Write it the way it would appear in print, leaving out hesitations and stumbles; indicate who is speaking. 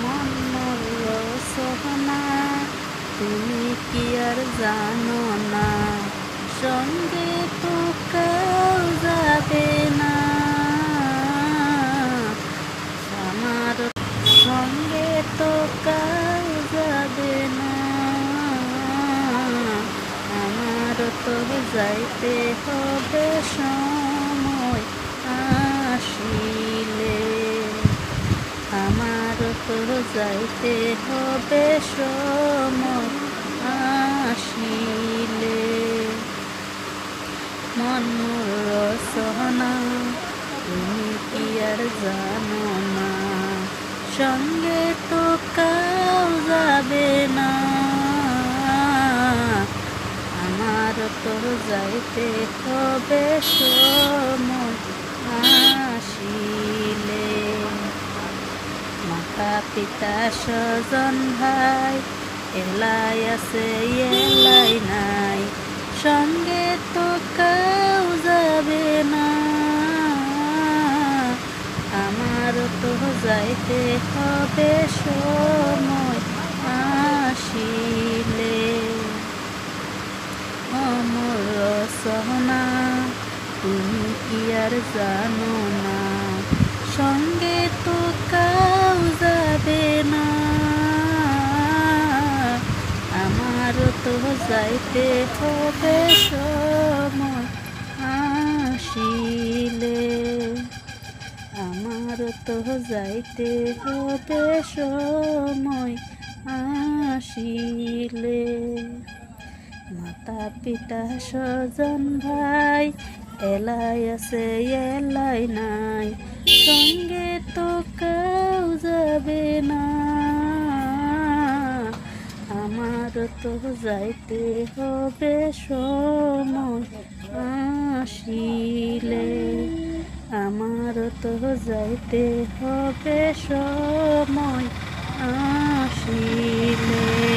Speaker 1: মন মরল সোহনা, তুমি কি আর জানো না, সঙ্গে তো কেউ যাবে না। আমার সঙ্গে তো কেউ যাবে না, আমার তো যাইতে হবে সময় আসিলে, আমার তো যাইতে হবে সময় আসিলে। মন মোর সোহনা, তুমি কি আর জানো না, সঙ্গে তো কেউ যাবে না, আমার তো যাইতে হবে সময় আসিলে। মাতা পিতা স্বজন ভাই এলাই আছে এলাই নাই, সঙ্গে তো কেউ যাবে না, আমার তো যাইতে হবে সময় আসিলে। অমর সোহনা, তুমি কি আর জানো না, সঙ্গে তো কেউ যাবে না, আমার তো যাইতে হবে সময় আসিলে, আমার তো যাইতে হবে সময় আসিলে। মাতা পিতা স্বজন ভাই এলাই আছে এলাই নাই, সঙ্গে তো কেউ যাবে না, আমার তো যাইতে হবে সময় আসিলে, আমার তো যাইতে হবে সময় আসিলে।